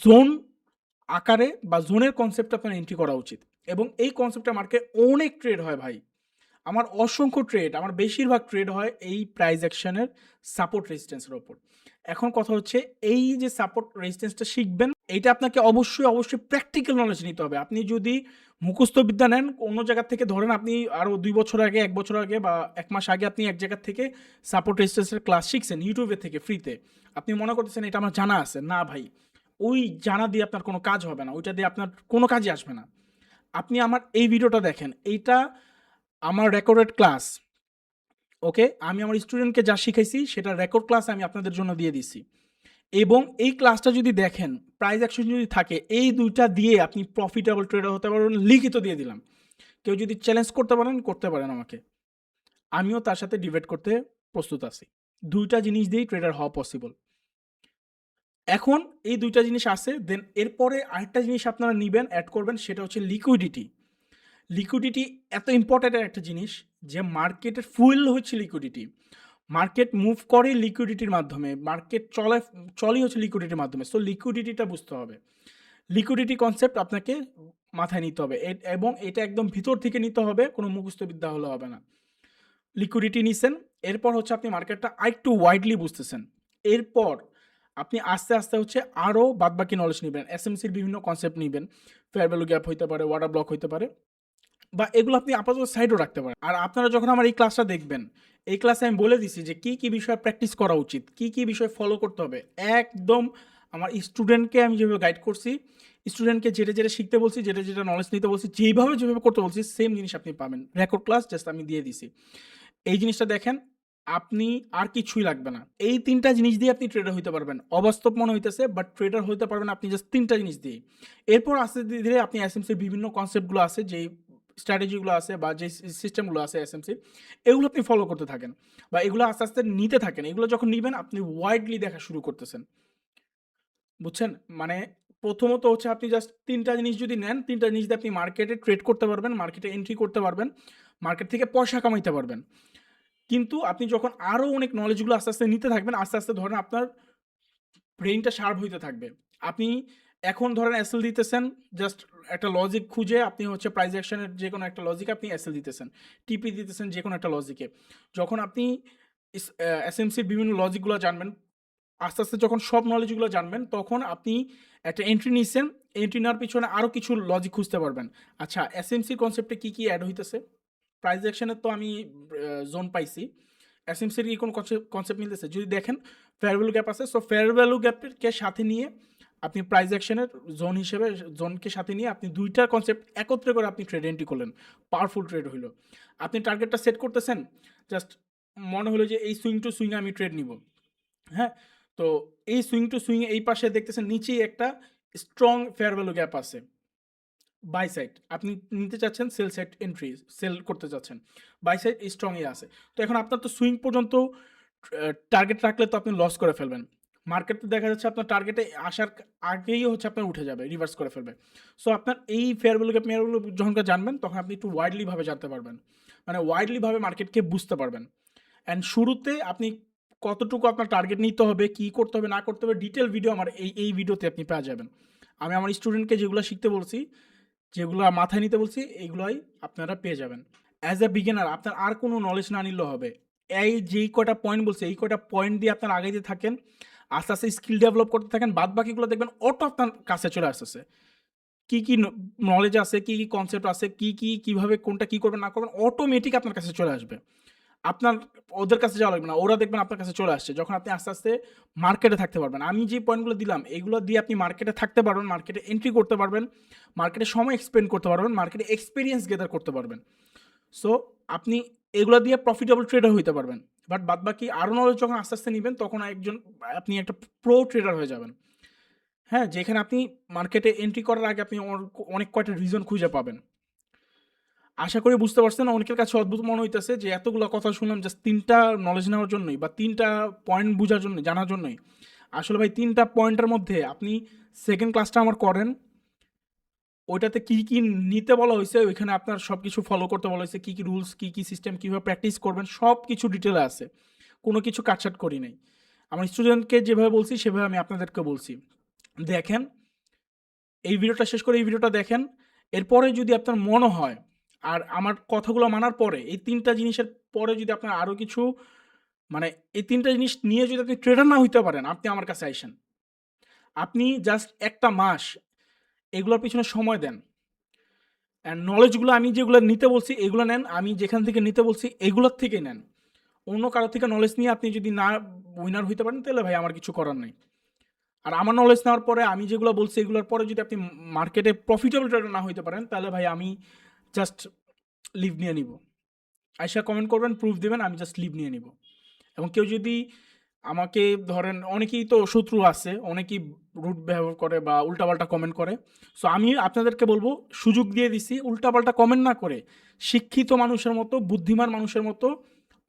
জোন আকারে বা জোনের কনসেপ্টে আপনার এন্ট্রি করা উচিত। এবং এই কনসেপ্টটা মার্কেটে অনেক ট্রেড হয় ভাই। আমার অসংখ্য ট্রেড, আমার বেশিরভাগ ট্রেড হয় এই প্রাইস অ্যাকশনের সাপোর্ট রেজিস্ট্যান্সের ওপর। এখন কথা হচ্ছে, এই যে সাপোর্ট রেজিস্ট্যান্সটা শিখবেন, এইটা আপনাকে অবশ্যই অবশ্যই প্র্যাকটিক্যাল নলেজ নিতে হবে। আপনি যদি মুখস্থ বিদ্যা নেন অন্য জায়গা থেকে, ধরেন আপনি আরও 2 বছর আগে, 1 বছর আগে বা 1 মাস আগে আপনি এক জায়গা থেকে সাপোর্ট রেজিস্ট্যান্সের ক্লাস শিখছেন ইউটিউবে থেকে ফ্রিতে, আপনি মনে করতেছেন এটা আমার জানা আছে। না ভাই, ওই জানা দিয়ে আপনার কোনো কাজ হবে না, ওইটা দিয়ে আপনার কোনো কাজই আসবে না। আপনি আমার এই ভিডিওটা দেখেন, এইটা আমার রেকর্ডেড ক্লাস। ওকে, আমি আমার স্টুডেন্টকে যা শিখাইছি সেটা রেকর্ড ক্লাস আমি আপনাদের জন্য দিয়ে দিছি। এবং এই ক্লাসটা যদি দেখেন, প্রাইস অ্যাকশন যদি থাকে, এই দুইটা দিয়ে আপনি প্রফিটেবল ট্রেডার হতে পারবেন, লিখিত দিয়ে দিলাম। কেউ যদি চ্যালেঞ্জ করতে পারেন, করতে পারেন আমাকে, আমিও তার সাথে ডিবেট করতে প্রস্তুত আছি। দুইটা জিনিস দিয়েই ট্রেডার হওয়া পসিবল। এখন এই দুইটা জিনিস আছে, দেন এরপরে আরেকটা জিনিস আপনারা নিবেন, অ্যাড করবেন, সেটা হচ্ছে লিকুইডিটি। লিকুইডিটি এত ইম্পর্ট্যান্ট একটা জিনিস যে মার্কেটের ফুয়েল হচ্ছে লিকুইডিটি। মার্কেট মুভ করে লিকুইডিটির মাধ্যমে, মার্কেট চলেই হচ্ছে লিকুইডিটির মাধ্যমে। সো লিকুইডিটিটা বুঝতে হবে। লিকুইডিটি কনসেপ্ট আপনাকে মাথায় নিতে হবে, এবং এটা একদম ভিতর থেকে নিতে হবে, কোনো মুখস্থ বিদ্যা হলে হবে না। লিকুইডিটি নিছেন, এরপর হচ্ছে আপনি মার্কেটটা আরেকটু ওয়াইডলি বুঝতেছেন। এরপর আপনি আস্তে আস্তে হচ্ছে আরও বাদবাকি নলেজ নেবেন, এসএমসির বিভিন্ন কনসেপ্ট নেবেন, ফেয়ার ভ্যালু গ্যাপ হইতে পারে, ওয়াটার ব্লক হইতে পারে, বা এগুলো আপনি আপাতত সাইডও রাখতে পারেন। আর আপনারা যখন আমার এই ক্লাসটা দেখবেন, এই ক্লাসে আমি বলে দিছি যে কী কী বিষয় প্র্যাকটিস করা উচিত, কী কী বিষয় ফলো করতে হবে। একদম আমার স্টুডেন্টকে আমি যেভাবে গাইড করছি, স্টুডেন্টকে যেটা যেটা শিখতে বলছি, যেটা যেটা নলেজ নিতে বলছি, যেভাবে করতে বলছি, সেম জিনিস আপনি পাবেন। রেকর্ড ক্লাস জাস্ট আমি দিয়ে দিছি। এই জিনিসটা দেখেন, আপনি আর কিছুই লাগবে না। এই 3টা জিনিস দিয়ে আপনি ট্রেডার হইতে পারবেন। অবাস্তব মনে হইতেছে, বাট ট্রেডার হইতে পারবেন আপনি জাস্ট 3টা জিনিস দিয়ে। এরপর আস্তে ধীরে আপনি এসএমসির বিভিন্ন কনসেপ্টগুলো আছে, যেই স্ট্র্যাটেজিগুলো আছে বা যে সিস্টেমগুলো আছে এসএমসির, এগুলো আপনি ফলো করতে থাকেন বা এগুলো আস্তে আস্তে নিতে থাকেন। এগুলো যখন নিবেন, আপনি ওয়াইডলি দেখা শুরু করতেছেন। বুঝছেন? মানে প্রথমত হচ্ছে আপনি জাস্ট 3টা জিনিস যদি নেন, 3টা জিনিস দিয়ে আপনি মার্কেটে ট্রেড করতে পারবেন, মার্কেটে এন্ট্রি করতে পারবেন, মার্কেট থেকে পয়সা কামাইতে পারবেন। কিন্তু আপনি যখন আরও অনেক নলেজগুলো আস্তে আস্তে নিতে থাকবেন, আস্তে আস্তে ধরেন আপনার ব্রেইনটা শার্প হইতে থাকবে। আপনি এখন ধরেন এসএল দিতেছেন, জাস্ট একটা লজিক খুঁজে আপনি হচ্ছে প্রাইস অ্যাকশনের যে কোনো একটা লজিকে আপনি এসএল দিতেছেন, টিপি দিতেছেন যে কোনো একটা লজিকে। যখন আপনি এসএমসির বিভিন্ন লজিকগুলো জানবেন, আস্তে আস্তে যখন সব নলেজগুলো জানবেন, তখন আপনি একটা এন্ট্রি নিচ্ছেন, এন্ট্রি নেওয়ার পিছনে আরও কিছু লজিক খুঁজতে পারবেন। আচ্ছা, এসএমসির কনসেপ্টে কী কী অ্যাড হইতেছে? প্রাইস অ্যাকশনের তো আমি জোন পাইছি, এসএমসির কি কোনো কনসেপ্ট মিলতেছে? যদি দেখেন ফেয়ার ভ্যালু গ্যাপ আছে, সো ফেয়ার ভ্যালু গ্যাপকে সাথে নিয়ে আপনি প্রাইস অ্যাকশনের জোন হিসেবে, জোনকে সাথে নিয়ে আপনি 2টা কনসেপ্ট একত্রে করে আপনি ট্রেড এন্ট্রি করলেন, পাওয়ারফুল ট্রেড হইল। আপনি টার্গেটটা সেট করতেছেন, জাস্ট মনে হলো যে এই সুইং টু সুইংয়ে আমি ট্রেড নিব। হ্যাঁ, তো এই সুইং টু সুইংয়ে এই পাশে দেখতেছেন নিচেই একটা স্ট্রং ফেয়ার ভ্যালু গ্যাপ আছে, বাই সাইড আপনি নিতে চাচ্ছেন, সেল সাইড এন্ট্রি, সেল করতে চাচ্ছেন, বাই সাইড স্ট্রংই আছে। তো এখন আপনার তো সুইং পর্যন্ত টার্গেট রাখলে তো আপনি লস করে ফেলবেন। মার্কেটে দেখা যাচ্ছে আপনার টার্গেটে আসার আগেই হচ্ছে আপনার উঠে যাবে, রিভার্স করে ফেলবে। সো আপনার এই ফেয়ার ভ্যালু গ্যাপ, মেয়ারগুলো যখন জানবেন, তখন আপনি একটু ওয়াইডলিভাবে জানতে পারবেন, মানে ওয়াইডলিভাবে মার্কেটকে বুঝতে পারবেন। অ্যান্ড শুরুতে আপনি কতটুকু আপনার টার্গেট নিতে হবে, কী করতে হবে না করতে হবে, ডিটেল ভিডিও আমার এই ভিডিওতে আপনি পেয়ে যাবেন। আমি আমার স্টুডেন্টকে যেগুলো শিখতে বলছি, যেগুলো মাথায় নিতে বলছি, এগুলোই আপনারা পেয়ে যাবেন। অ্যাজ এ বিগিনার আপনার আর কোনো নলেজ না নিলেও হবে। এই যেই কয়টা পয়েন্ট বলছি, এই কয়টা পয়েন্ট দিয়ে আপনার আগাইতে থাকেন, আস্তে আস্তে স্কিল ডেভেলপ করতে থাকেন, বাদ বাকিগুলো দেখবেন অটো আপনার কাছে চলে আসতেছে। কি কি নলেজ আছে, কি কি কনসেপ্ট আছে, কি কি কিভাবে কোনটা কি করবেন না করবেন, অটোমেটিক আপনার কাছে চলে আসবে। আপনার ওদের কাছে যাওয়া লাগবে না, ওরা দেখবেন আপনার কাছে চলে আসছে যখন আপনি আস্তে আস্তে মার্কেটে থাকতে পারবেন। আমি যে পয়েন্টগুলো দিলাম এগুলো দিয়ে আপনি মার্কেটে থাকতে পারবেন, মার্কেটে এন্ট্রি করতে পারবেন, মার্কেটে সময় এক্সপেন্ড করতে পারবেন, মার্কেটে এক্সপিরিয়েন্স গেদার করতে পারবেন। সো আপনি এগুলো দিয়ে প্রফিটেবল ট্রেডার হইতে পারবেন। বাট বাদ বাকি আরও নলেজ যখন আস্তে আস্তে নেবেন তখন আপনি একটা প্রো ট্রেডার হয়ে যাবেন। হ্যাঁ, যেখানে আপনি মার্কেটে এন্ট্রি করার আগে আপনি অনেক কয়টা রিজন খুঁজে পাবেন। আশা করি বুঝতে পারছেন। অনেকের কাছে অদ্ভুত মনে হইতেছে যে এতগুলো কথা শুনলাম জাস্ট ৩টা নলেজ নেওয়ার জন্যই বা ৩টা পয়েন্ট বুঝার জন্য, জানার জন্যই। আসলে ভাই ৩টা পয়েন্টের মধ্যে আপনি সেকেন্ড ক্লাসটা আমার করেন, ওইটাতে কি কি নিতে বলা হয়েছে, ওইখানে আপনার সব কিছু ফলো করতে বলা হয়েছে, কী কী রুলস, কী কী সিস্টেম, কীভাবে প্র্যাকটিস করবেন, সব কিছু ডিটেলে আছে। কোনো কিছু কাটছাট করি নাই। আমার স্টুডেন্টকে যেভাবে বলছি সেভাবে আমি আপনাদেরকে বলছি। দেখেন, এই ভিডিওটা শেষ করে এই ভিডিওটা দেখেন। এরপরে যদি আপনার মনে হয় আর আমার কথাগুলো মানার পরে এই ৩টা জিনিসের পরে যদি আপনার আরও কিছু মানে এই ৩টা জিনিস নিয়ে যদি আপনি ট্রেডার না হইতে পারেন, আপনি আমার কাছে আইসেন। আপনি জাস্ট ১ টা মাস এগুলোর পিছনে সময় দেন। অ্যান্ড নলেজগুলো আমি যেগুলো নিতে বলছি এগুলো নেন। আমি যেখান থেকে নিতে বলছি এগুলোর থেকেই নেন। অন্য কারো থেকে নলেজ নিয়ে আপনি যদি না উইনার হইতে পারেন তাহলে ভাই আমার কিছু করার নাই। আর আমার নলেজ নেওয়ার পরে আমি যেগুলো বলছি এগুলোর পরে যদি আপনি মার্কেটে প্রফিটেবল ট্রেডার না হইতে পারেন তাহলে ভাই আমি জাস্ট লিভ নিয়ে নিব। আইসা কমেন্ট করবেন, প্রুফ দিবেন, আমি জাস্ট লিভ নিয়ে নিব। এবং কেউ যদি আমাকে ধরেন, অনেকেই তো শত্রু আছে, অনেকেই রুট ব্যবহার করে বা উল্টাপাল্টা কমেন্ট করে। সো আমি আপনাদেরকে বলবো, সুযোগ দিয়ে দিছি, উল্টাপাল্টা কমেন্ট না করে শিক্ষিত মানুষের মতো, বুদ্ধিমান মানুষের মতো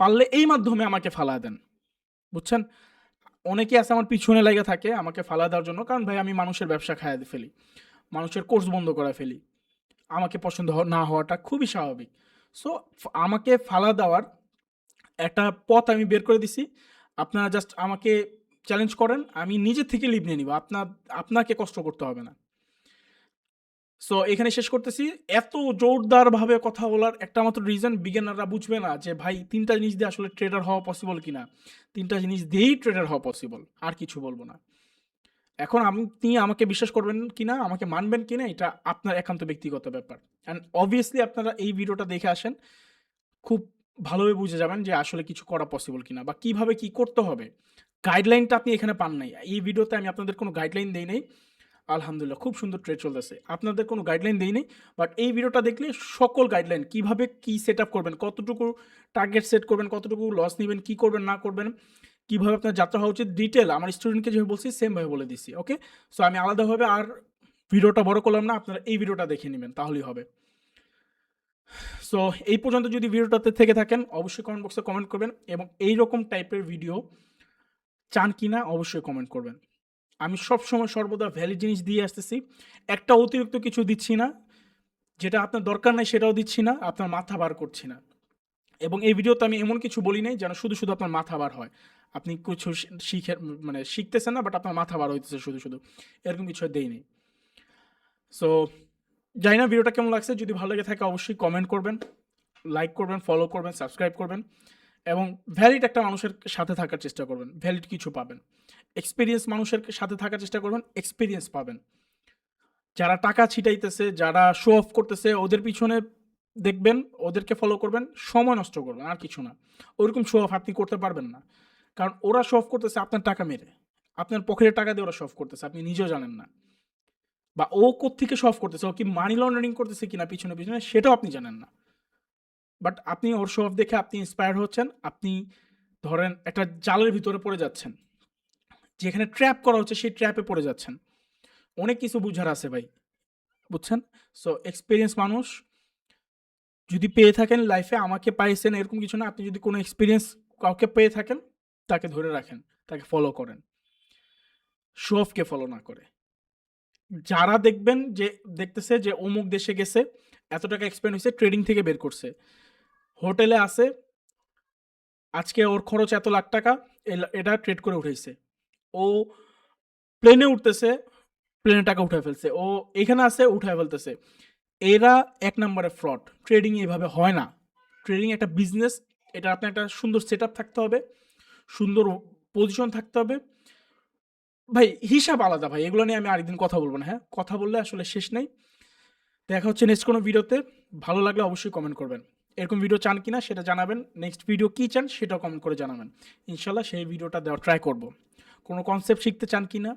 পারলে এই মাধ্যমে আমাকে ফালা দেন। বুঝছেন? অনেকে আছে আমার পিছনে লেগে থাকে আমাকে ফালা দেওয়ার জন্য, কারণ ভাই আমি মানুষের ব্যবসা খাইয়ে ফেলি, মানুষের কোর্স বন্ধ করে ফেলি। আমাকে পছন্দ না হওয়াটা খুবই স্বাভাবিক। সো আমাকে ফালা দেওয়ার একটা পথ আমি বের করে দিছি। আপনারা জাস্ট আমাকে চ্যালেঞ্জ করেন, আমি নিজে থেকে লিভ নিয়ে নিব। আপনাকে কষ্ট করতে হবে না। সো এখানে শেষ করতেছি। এত জোরদারভাবে কথা বলার একটা মাত্র রিজন, বিগিনাররা বুঝবে না যে ভাই ৩টা জিনিস দিয়ে আসলে ট্রেডার হওয়া পসিবল কিনা। 3টা জিনিস দিয়েই ট্রেডার হওয়া পসিবল। আর কিছু বলবো না। এখন আপনি আমাকে বিশ্বাস করবেন কিনা, আমাকে মানবেন কিনা, এটা আপনার একান্ত ব্যক্তিগত ব্যাপার। অ্যান্ড অবভিয়াসলি আপনারা এই ভিডিওটা দেখে আসেন, খুব ভালোভাবে বুঝে যাবেন যে আসলে কিছু করা পসিবল কিনা বা কিভাবে কি করতে হবে। গাইডলাইনটা আপনি এখানে পান নাই। এই ভিডিওতে আমি আপনাদের কোনো গাইডলাইন দেই নাই। আলহামদুলিল্লাহ খুব সুন্দর ট্রেড চলতেছে। আপনাদের কোনো গাইডলাইন দেই নাই। বাট এই ভিডিওটা দেখলে সকল গাইডলাইন, কিভাবে কি সেটআপ করবেন, কতটুকু টার্গেট সেট করবেন, কতটুকু লস নিবেন, কি করবেন না করবেন, কিভাবে আপনার যাত্রা হওয়া উচিত, ডিটেল আমার স্টুডেন্টকে যেভাবে বলছি সেমভাবে বলে দিচ্ছি। ওকে? সো আমি আলাদাভাবে আর ভিডিওটা বড় করলাম না, আপনারা এই ভিডিওটা দেখে নেবেন তাহলেই হবে। সো এই পর্যন্ত যদি ভিডিওটাতে থেকে থাকেন অবশ্যই কমেন্ট বক্সে কমেন্ট করবেন, এবং এইরকম টাইপের ভিডিও চান কিনা অবশ্যই কমেন্ট করবেন। আমি সবসময় সর্বদা ভ্যালিড জিনিস দিয়ে আসতেছি। একটা অতিরিক্ত কিছু দিচ্ছি না, যেটা আপনার দরকার নাই সেটাও দিচ্ছি না, আপনার মাথা বার করছি না। এবং এই ভিডিওতে আমি এমন কিছু বলি নাই যেন শুধু শুধু আপনার মাথা বার হয়। আপনি কিছু শিখে মানে শিখতেছেন না, বাট আপনার মাথা বার হইতেছে শুধু শুধু, এরকম কিছু দেই নেই। সো জানি না ভিডিওটা কেমন লাগছে। যদি ভালো লেগে থাকে অবশ্যই কমেন্ট করবেন, লাইক করবেন, ফলো করবেন, সাবস্ক্রাইব করবেন, এবং ভ্যালিড একটা মানুষের সাথে থাকার চেষ্টা করবেন, ভ্যালিড কিছু পাবেন। এক্সপিরিয়েন্স মানুষের সাথে থাকার চেষ্টা করবেন, এক্সপিরিয়েন্স পাবেন। যারা টাকা ছিটাইতেছে, যারা শো অফ করতেছে, ওদের পিছনে দেখবেন, ওদেরকে ফলো করবেন, সময় নষ্ট করবেন, আর কিছু না। ওরকম শো অফ আপনি করতে পারবেন না, কারণ ওরা শো অফ করতেছে আপনার টাকা মেরে, আপনার পকেটের টাকা দিয়ে ওরা শো অফ করতেছে, আপনি নিজেও জানেন না। বা ও কোত্থেকে শো অফ করতেছে, ও কি মানি লন্ডারিং করতেছে কিনা পিছনে পিছনে, সেটাও আপনি জানেন না। বাট আপনি ওর শো অফ দেখে আপনি ইন্সপায়ার হচ্ছেন, আপনি ধরেন একটা জালের ভিতরে পড়ে যাচ্ছেন, যেখানে ট্র্যাপ করা হচ্ছে সেই ট্র্যাপে পড়ে যাচ্ছেন। অনেক কিছু বুঝার আছে ভাই, বুঝছেন? সো এক্সপিরিয়েন্স মানুষ যদি পেয়ে থাকেন লাইফে, আমাকে পাইছেন এরকম কিছু না, আপনি যদি কোনো এক্সপিরিয়েন্স কাউকে পেয়ে থাকেন তাকে ধরে রাখেন, তাকে ফলো করেন, শো অফকে ফলো না করে। যারা দেখবেন যে দেখতেছে যে অমুক দেশে গেছে, এত টাকা এক্সপেন্ড হয়েছে, ট্রেডিং থেকে বের করছে, হোটেলে আছে, আজকে ওর খরচ এত লাখ টাকা, এটা ট্রেড করে উঠেছে, ও প্লেনে উঠতেছে, প্লেনের টাকা উঠায় ফেলছে। ও এখানে আছে উঠায় ফেলতেছে। এরা ১ নম্বরে ফ্রড। ট্রেডিং এভাবে হয় না। ট্রেডিং একটা বিজনেস। এটা আপনার একটা সুন্দর সেটআপ থাকতে হবে। সুন্দর পজিশন থাকতে হবে। ভাই হিসাব আলাদা ভাই। এগুলো নিয়ে আমি আরেকদিন কথা বলব না, হ্যাঁ? কথা বললে আসলে শেষ নাই। দেখা হচ্ছে নেক্সট কোনো ভিডিওতে। ভালো লাগলে অবশ্যই কমেন্ট করবেন। এরকম ভিডিও চান কিনা সেটা জানাবেন। নেক্সট ভিডিও কি চান সেটাও কমেন্ট করে জানাবেন। ইনশাআল্লাহ সেই ভিডিওটা দেওয়ার ট্রাই করব। কোনো কনসেপ্ট শিখতে চান কিনা,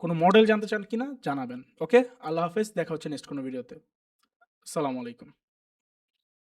কোনো মডেল জানতে চান কিনা জানাবেন। ওকে? আল্লাহ হাফেজ। দেখা হচ্ছে নেক্সট কোনো ভিডিওতে। আসসালামু আলাইকুম।